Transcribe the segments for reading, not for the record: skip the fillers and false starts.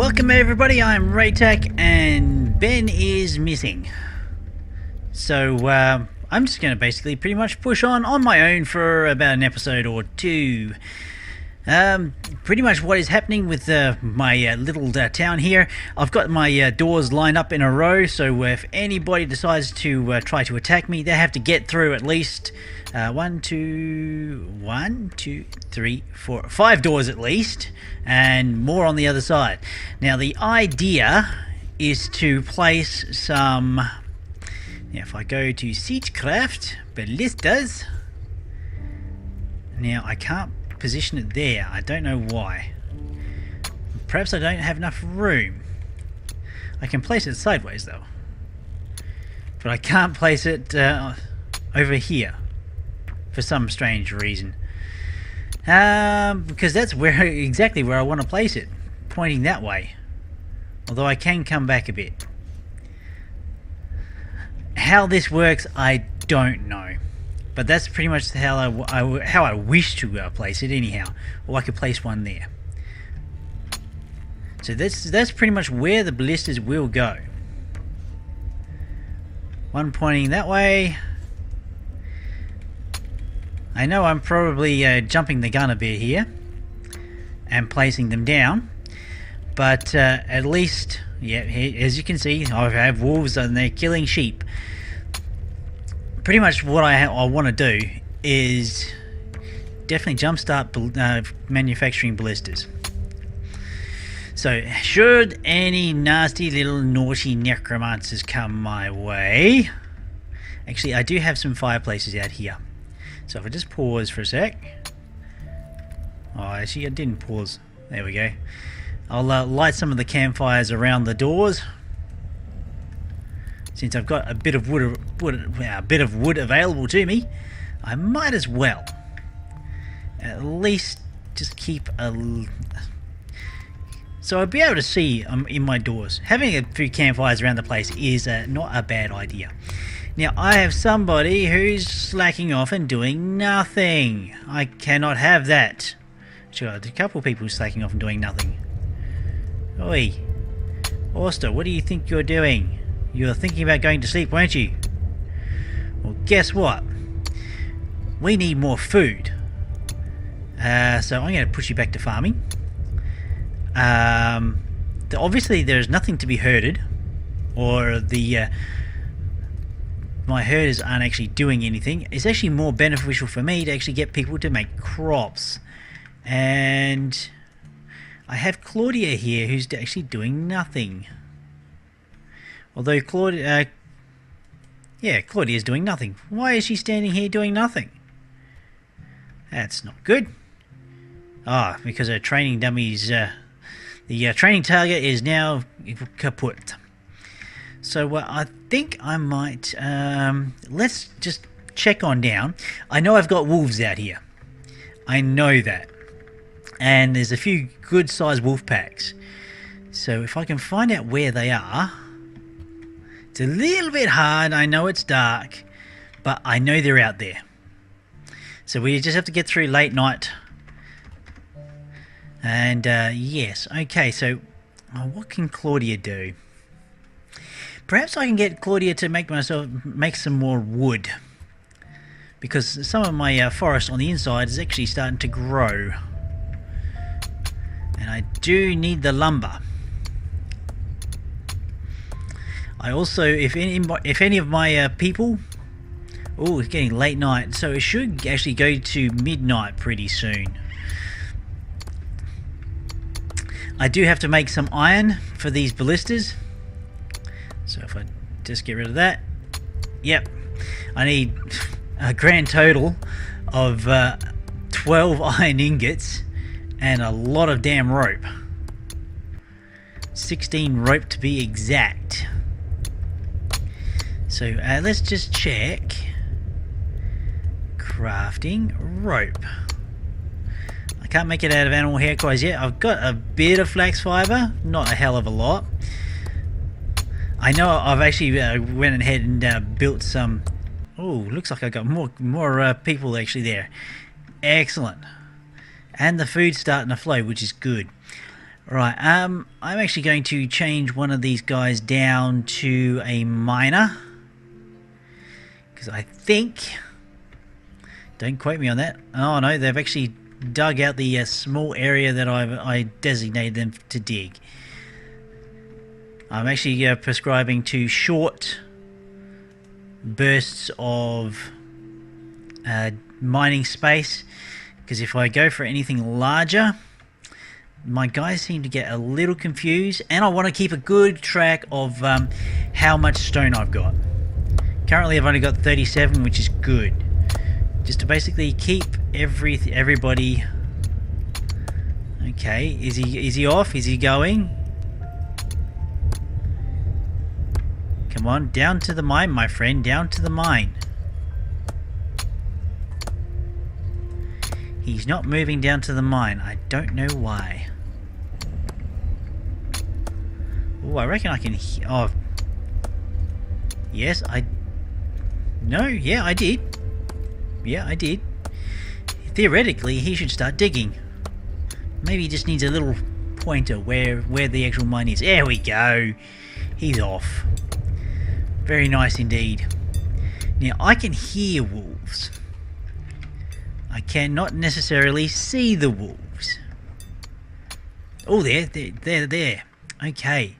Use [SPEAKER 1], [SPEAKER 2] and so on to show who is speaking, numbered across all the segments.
[SPEAKER 1] Welcome everybody, I'm Raetac and Ben is missing. So I'm just going to basically pretty much push on my own for about an episode or two. Pretty much what is happening with my little town here, I've got my doors lined up in a row, so if anybody decides to try to attack me, they have to get through at least 1, 2, 3, 4, 5 doors at least, and more on the other side. Now the idea is to place some, now if I go to Siegecraft, Ballistas, now I can't position it there. I don't know why. Perhaps I don't have enough room. I can place it sideways though, but I can't place it over here for some strange reason. Because that's exactly where I want to place it, pointing that way. Although I can come back a bit. How this works, I don't know. But that's pretty much how I wish to place it anyhow. Or I could place one there. So that's pretty much where the ballistas will go. One pointing that way. I know I'm probably jumping the gun a bit here and placing them down. But at least, yeah, as you can see, I have wolves and they're killing sheep. Pretty much what I want to do is definitely jumpstart manufacturing ballistas. So should any nasty little naughty necromancers come my way, actually I do have some fireplaces out here. So if I just pause for a sec. Oh, actually I didn't pause. There we go. I'll light some of the campfires around the doors. Since I've got a bit of wood available to me, I might as well at least just keep a. So I'll be able to see in my doors. Having a few campfires around the place is not a bad idea. Now I have somebody who's slacking off and doing nothing. I cannot have that. Sure, a couple of people slacking off and doing nothing. Oi, Auster, what do you think you're doing? You're thinking about going to sleep, weren't you? Well, guess what? We need more food. So I'm going to push you back to farming. Obviously, there's nothing to be herded, or my herders aren't actually doing anything. It's actually more beneficial for me to actually get people to make crops. And I have Claudia here who's actually doing nothing. Although Claudia's doing nothing. Why is she standing here doing nothing? That's not good. Ah, because her training dummies, the training target is now kaput. So I think I might, let's just check on down. I know I've got wolves out here. I know that. And there's a few good sized wolf packs. So if I can find out where they are. It's a little bit hard, I know it's dark, but I know they're out there. So we just have to get through late night. And yes, okay, so what can Claudia do? Perhaps I can get Claudia to make some more wood. Because some of my forest on the inside is actually starting to grow. And I do need the lumber. I also, if any of my people, oh, it's getting late night, so it should actually go to midnight pretty soon. I do have to make some iron for these ballistas. So if I just get rid of that, yep, I need a grand total of 12 iron ingots and a lot of damn rope. 16 rope to be exact. So let's just check. Crafting rope. I can't make it out of animal hair quite yet. I've got a bit of flax fiber, not a hell of a lot. I know I've actually went ahead and built some. Oh, looks like I got more people actually there. Excellent. And the food's starting to flow, which is good. Right, I'm actually going to change one of these guys down to a miner. Because I think... Don't quote me on that. Oh no, they've actually dug out the small area that I designated them to dig. I'm actually prescribing to short bursts of mining space, because if I go for anything larger, my guys seem to get a little confused, and I want to keep a good track of how much stone I've got. Currently I've only got 37, which is good. Just to basically keep everybody... Okay, is he off? Is he going? Come on, down to the mine, my friend, down to the mine. He's not moving down to the mine. I don't know why. Oh, I reckon I can hear... Oh. Yes, No, yeah, I did. Yeah, I did. Theoretically, he should start digging. Maybe he just needs a little pointer where the actual mine is. There we go. He's off. Very nice indeed. Now, I can hear wolves. I cannot necessarily see the wolves. Oh, they're there. Okay.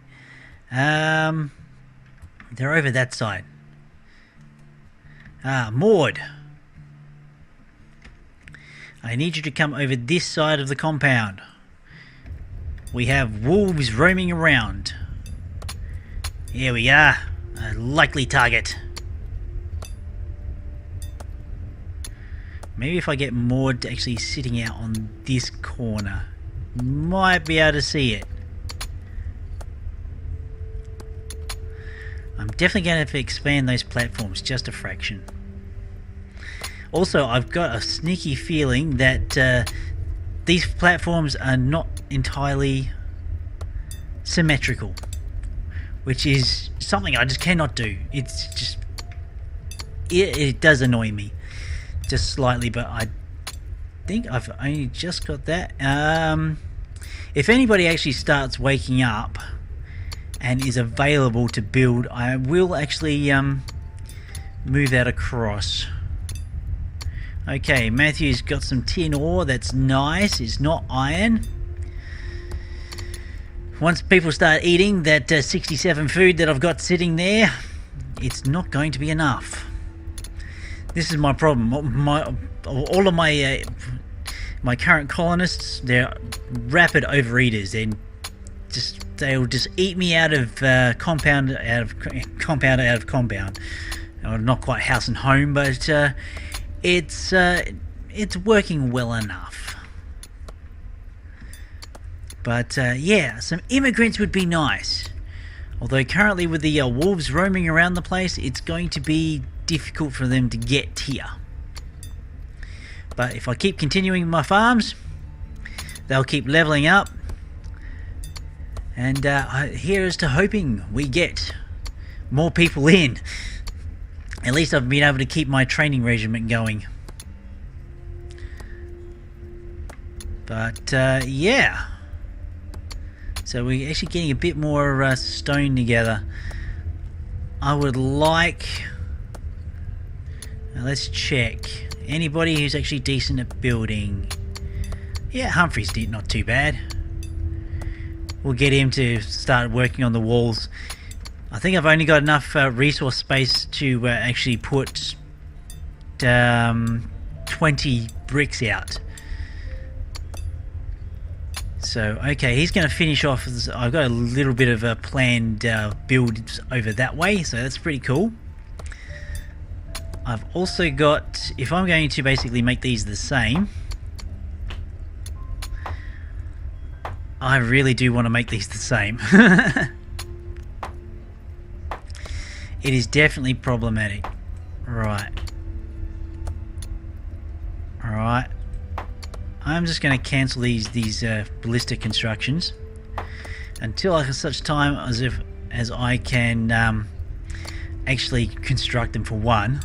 [SPEAKER 1] They're over that side. Maud. I need you to come over this side of the compound. We have wolves roaming around. Here we are. A likely target. Maybe if I get Maud actually sitting out on this corner, might be able to see it. I'm definitely going to have to expand those platforms just a fraction. Also, I've got a sneaky feeling that these platforms are not entirely symmetrical, which is something I just cannot do. It's just... It does annoy me. Just slightly, but I think I've only just got that. If anybody actually starts waking up and is available to build, I will actually move that across. Okay, Matthew's got some tin ore. That's nice. It's not iron. Once people start eating that 67 food that I've got sitting there, it's not going to be enough. This is my problem. All of my my current colonists, they're rapid overeaters. They'll just eat me out of compound. Well, not quite house and home, but it's working well enough. But yeah, some immigrants would be nice. Although currently with the wolves roaming around the place, it's going to be difficult for them to get here. But if I keep continuing my farms, they'll keep leveling up. And here's to hoping we get more people in. At least I've been able to keep my training regiment going. But yeah. So we're actually getting a bit more stone together. I would like... Now let's check. Anybody who's actually decent at building? Yeah, Humphrey's not too bad. We'll get him to start working on the walls. I think I've only got enough resource space to actually put 20 bricks out. So, okay, he's going to finish off. I've got a little bit of a planned build over that way, so that's pretty cool. I've also got, if I'm going to basically make these the same, I really do want to make these the same. It is definitely problematic. Right. Alright. I'm just going to cancel these ballistic constructions until such time as I can actually construct them, for one.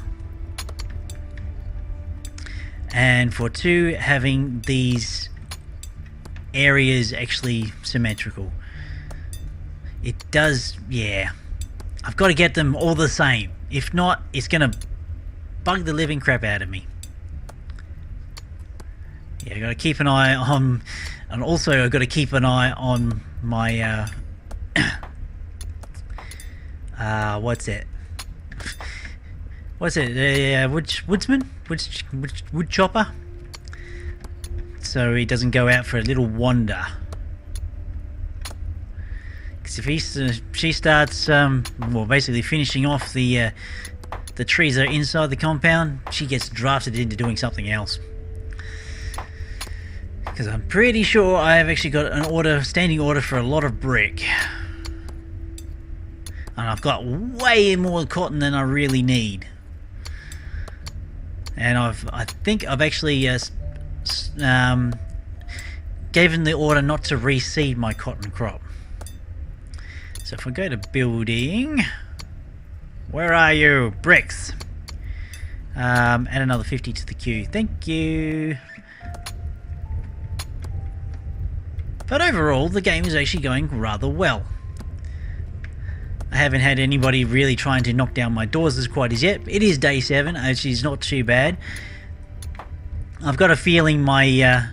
[SPEAKER 1] And for two, having these areas actually symmetrical. It does, yeah. I've got to get them all the same. If not, it's going to bug the living crap out of me. Yeah, I've got to keep an eye on... And also I've got to keep an eye on my... what's it? What's it? Woodsman? Wood chopper? So he doesn't go out for a little wander. Because if she starts, well, basically finishing off the trees that are inside the compound, she gets drafted into doing something else. Because I'm pretty sure I have actually got an standing order for a lot of brick. And I've got way more cotton than I really need. And I think I've actually given the order not to reseed my cotton crop. So if I go to building, where are you? Bricks. Add another 50 to the queue. Thank you. But overall, the game is actually going rather well. I haven't had anybody really trying to knock down my doors as quite as yet. It is day 7, actually it's not too bad. I've got a feeling my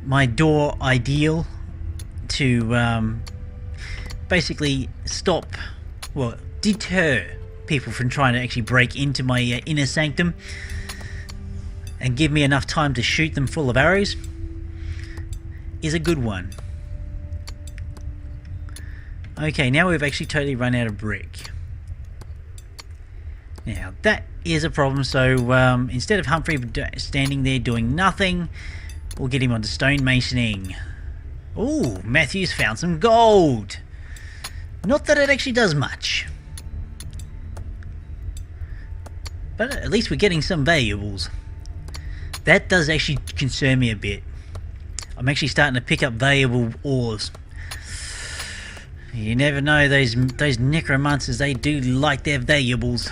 [SPEAKER 1] my door ideal to basically deter people from trying to actually break into my inner sanctum and give me enough time to shoot them full of arrows is a good one. Okay, now we've actually totally run out of brick. Now that is a problem, so instead of Humphrey standing there doing nothing, we'll get him onto stone masoning. Ooh, Matthew's found some gold! Not that it actually does much. But at least we're getting some valuables. That does actually concern me a bit. I'm actually starting to pick up valuable ores. You never know, those necromancers, they do like their valuables.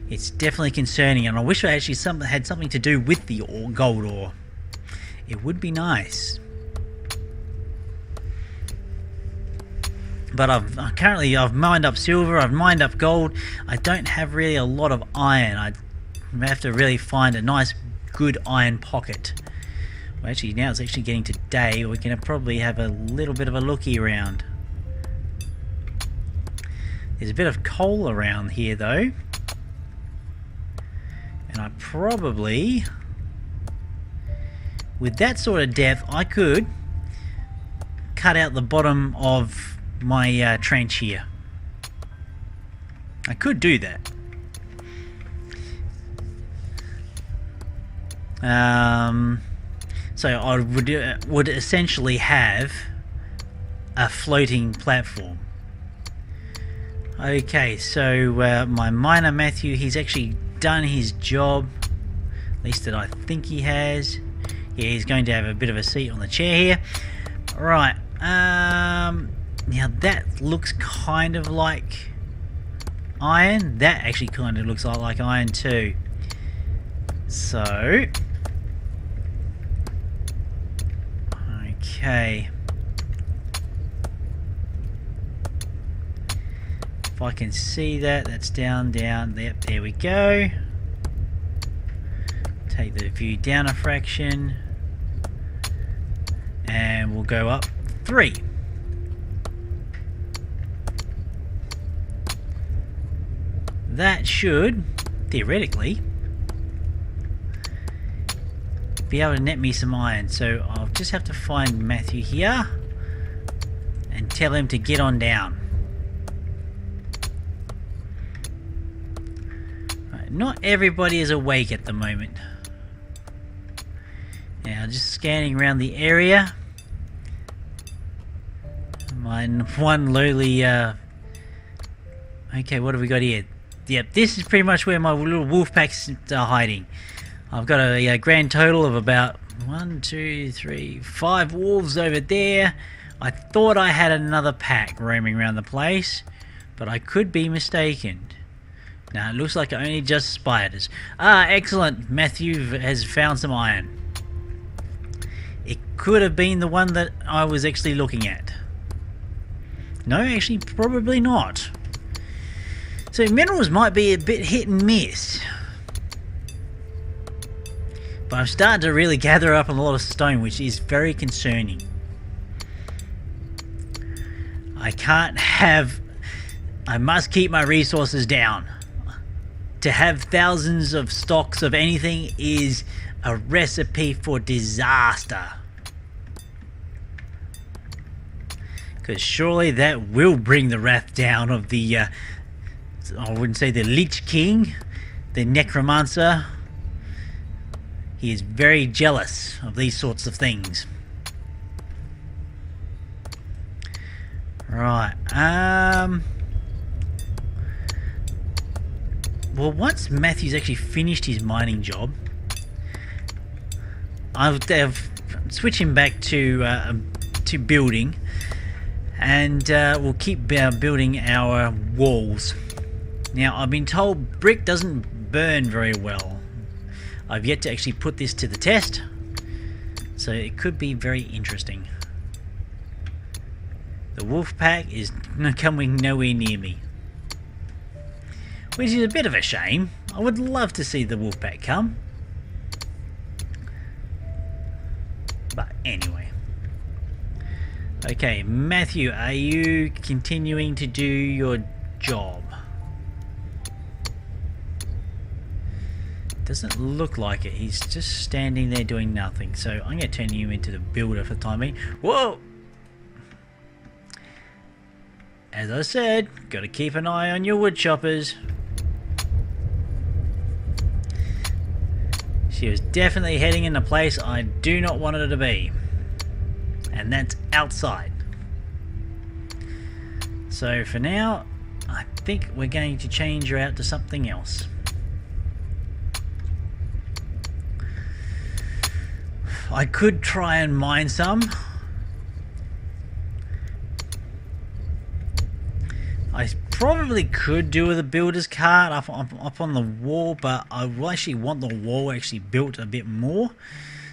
[SPEAKER 1] It's definitely concerning, and I wish I actually had something to do with the gold ore. It would be nice. But I've mined up silver, I've mined up gold. I don't have really a lot of iron. I have to really find a nice, good iron pocket. Well, actually, now it's actually getting to day. We can probably have a little bit of a looky around. There's a bit of coal around here, though. And I probably, with that sort of depth, I could cut out the bottom of my trench here. I could do that. So I would essentially have a floating platform. Okay, so my miner Matthew, he's actually done his job, at least that I think he has. Yeah, he's going to have a bit of a seat on the chair here. Right, now that looks kind of like iron. That actually kind of looks like iron too. So, okay. If I can see that, that's down, yep, there we go. Take the view down a fraction. And we'll go up 3. That should, theoretically, be able to net me some iron. So I'll just have to find Matthew here and tell him to get on down. Right, not everybody is awake at the moment. Now just scanning around the area. My one lowly okay, what have we got here? Yep, this is pretty much where my little wolf packs are hiding. I've got a grand total of about 1, 2, 3, 5 wolves over there. I thought I had another pack roaming around the place, but I could be mistaken. Now it looks like only just spiders. Ah, excellent. Matthew has found some iron. could have been the one that I was actually looking at. No, actually, probably not. So minerals might be a bit hit and miss. But I'm starting to really gather up a lot of stone, which is very concerning. I must keep my resources down. To have thousands of stocks of anything is a recipe for disaster. Because surely that will bring the wrath down of the, I wouldn't say the Lich King, the Necromancer. He is very jealous of these sorts of things. Right, well, once Matthew's actually finished his mining job, I'll switch him back to building, and we'll keep building our walls. Now, I've been told brick doesn't burn very well. I've yet to actually put this to the test, so it could be very interesting. The wolf pack is coming nowhere near me, which is a bit of a shame. I would love to see the wolf pack come. But anyway. Okay, Matthew, are you continuing to do your job? Doesn't look like it. He's just standing there doing nothing. So I'm going to turn you into the builder for the time being. Whoa! As I said, got to keep an eye on your wood choppers. She was definitely heading in a place I do not want her to be. And that's outside. So for now, I think we're going to change her out to something else. I could try and mine some. I probably could do with a builder's cart up on the wall, but I actually want the wall actually built a bit more.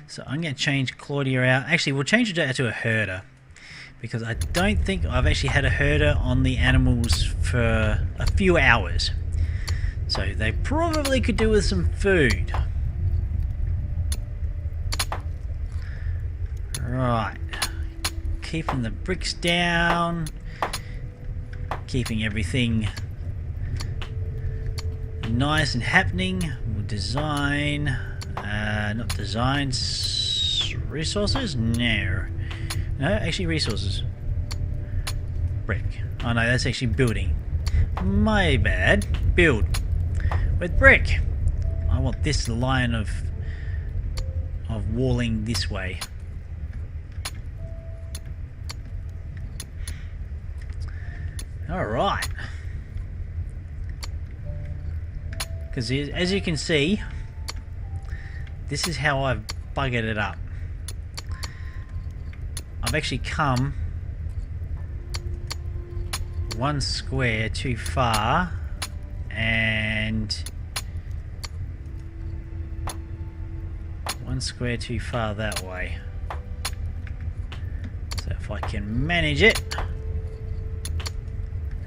[SPEAKER 1] So I'm going to change Claudia out. Actually, we'll change it to a herder, because I don't think I've actually had a herder on the animals for a few hours. So they probably could do with some food. Right. Keeping the bricks down. Keeping everything nice and happening. We'll design, not design, resources? No, actually resources. Brick. Oh no, that's actually building. My bad. Build with brick. I want this line of walling this way. Alright. Because as you can see, this is how I've buggered it up. I've actually come one square too far and one square too far that way. So if I can manage it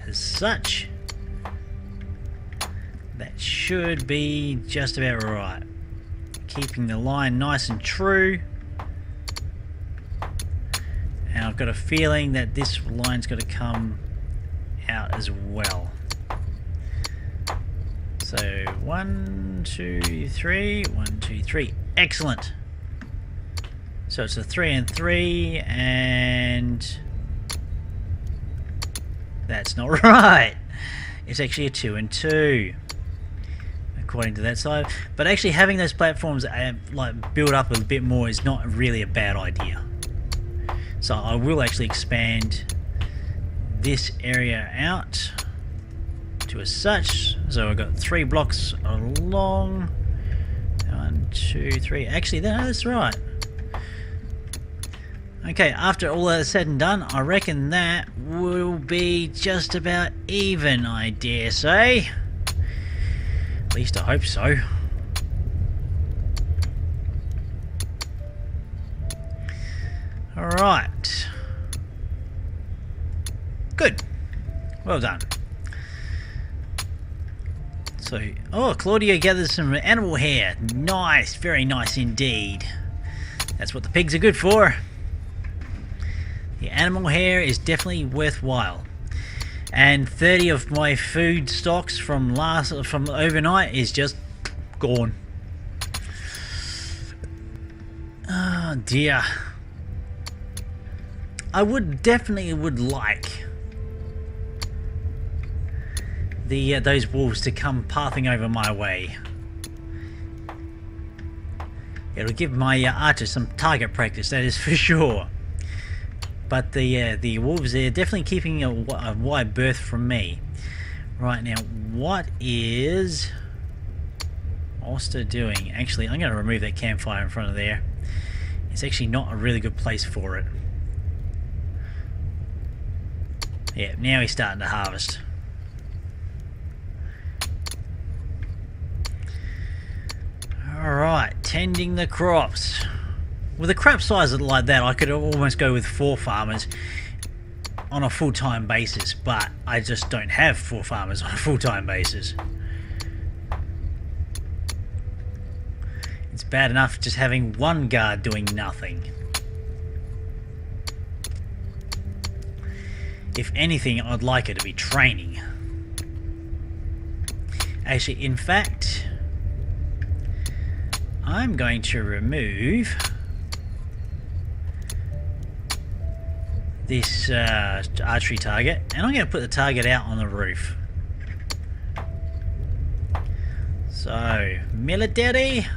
[SPEAKER 1] as such, that should be just about right. Keeping the line nice and true. And I've got a feeling that this line's got to come out as well. So 1, 2, 3, 1, 2, 3. Excellent. So it's a 3 and 3, and that's not right. It's actually a 2 and 2, according to that side. But actually having those platforms like build up a bit more is not really a bad idea. So I will actually expand this area out to as such. So I've got 3 blocks along. 1, 2, 3. Actually, that's right. Okay, after all that is said and done, I reckon that will be just about even, I dare say. At least I hope so. Alright. Good. Well done. So, oh, Claudia gathers some animal hair. Nice, very nice indeed. That's what the pigs are good for. The animal hair is definitely worthwhile. And 30 of my food stocks from overnight is just gone. Oh dear. I definitely would like those wolves to come pathing over my way. It'll give my archers some target practice, that is for sure. But the wolves, they're definitely keeping a wide berth from me. Right, now, what is Oster doing? Actually, I'm going to remove that campfire in front of there. It's actually not a really good place for it. Yeah, now he's starting to harvest. Alright, tending the crops. With a crop size like that, I could almost go with 4 farmers on a full-time basis, but I just don't have 4 farmers on a full-time basis. It's bad enough just having 1 guard doing nothing. If anything, I'd like it to be training. Actually, in fact, I'm going to remove this archery target, and I'm going to put the target out on the roof. So, military,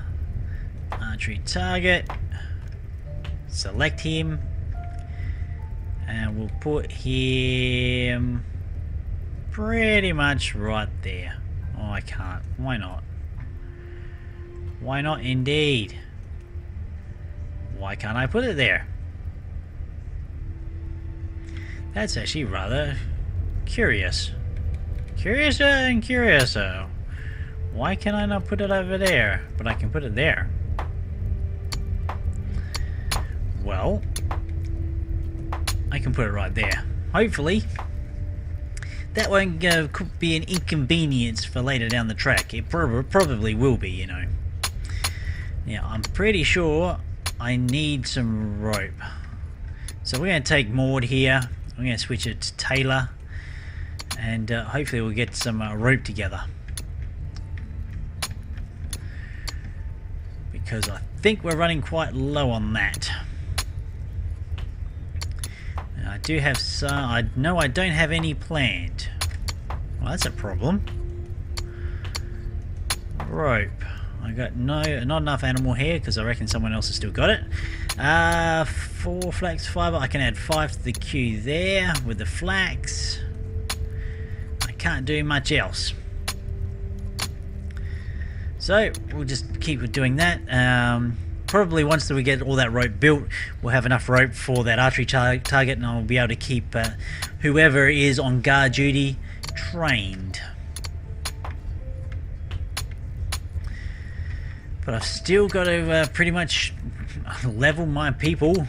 [SPEAKER 1] archery target, select him, and we'll put him pretty much right there. Oh, I can't. Why not? Why not indeed? Why can't I put it there? That's actually rather curious. Curiouser and curiouser. Why can I not put it over there? But I can put it there. Well, I can put it right there. Hopefully, that won't could be an inconvenience for later down the track. It probably will be, you know. Now, I'm pretty sure I need some rope. So we're going to take Maud here. I'm going to switch it to Taylor, and hopefully we'll get some rope together, because I think we're running quite low on that. And I do have some. I know I don't have any planned. Well, that's a problem. Rope. I got not enough animal hair because I reckon someone else has still got it. 4 flax fiber. I can add 5 to the queue there with the flax. I can't do much else. So we'll just keep doing that. Probably once we get all that rope built, we'll have enough rope for that archery target, and I'll be able to keep whoever is on guard duty trained. But I've still got to pretty much level my people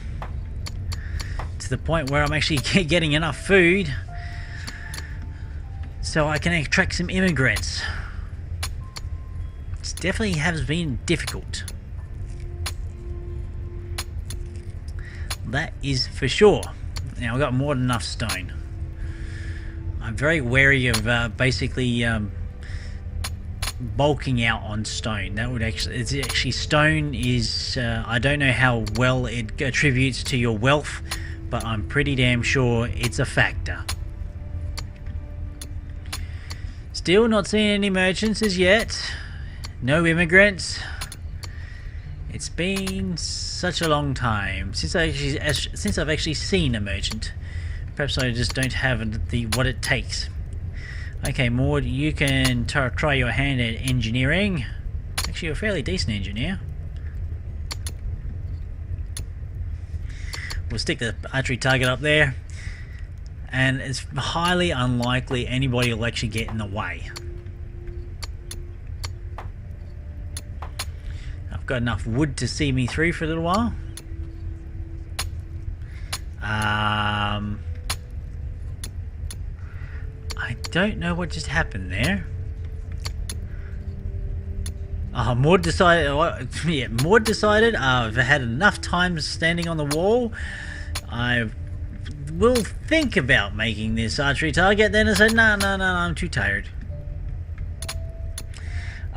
[SPEAKER 1] to the point where I'm actually getting enough food so I can attract some immigrants. It definitely has been difficult. That is for sure. Now I've got more than enough stone. I'm very wary of basically bulking out on stone. That would actually, stone is I don't know how well it attributes to your wealth, but I'm pretty damn sure it's a factor. Still not seeing any merchants as yet. No immigrants. It's been such a long time since I've actually seen a merchant. Perhaps I just don't have what it takes. Okay, Maud, you can try your hand at engineering. Actually, you're a fairly decent engineer. We'll stick the archery target up there, and it's highly unlikely anybody will actually get in the way. I've got enough wood to see me through for a little while. I don't know what just happened there. Maud decided. Yeah, Maud decided. I've had enough time standing on the wall. I will think about making this archery target. Then I said, no, I'm too tired.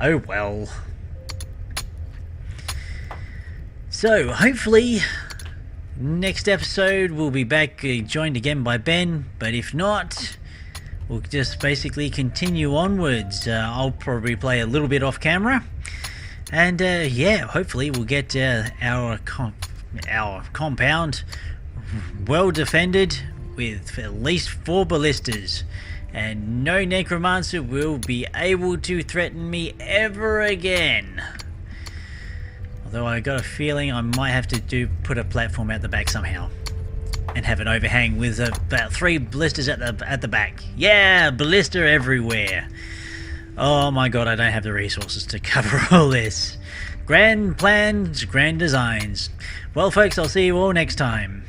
[SPEAKER 1] Oh well. So hopefully, next episode we'll be back joined again by Ben. But if not, we'll just basically continue onwards. I'll probably play a little bit off camera. And yeah, hopefully we'll get our compound well defended with at least 4 ballistas, and no necromancer will be able to threaten me ever again. Although I got a feeling I might have to put a platform at the back somehow and have an overhang with about 3 ballistas at the back. Yeah, ballista everywhere. Oh my god, I don't have the resources to cover all this. Grand plans, grand designs. Well folks, I'll see you all next time.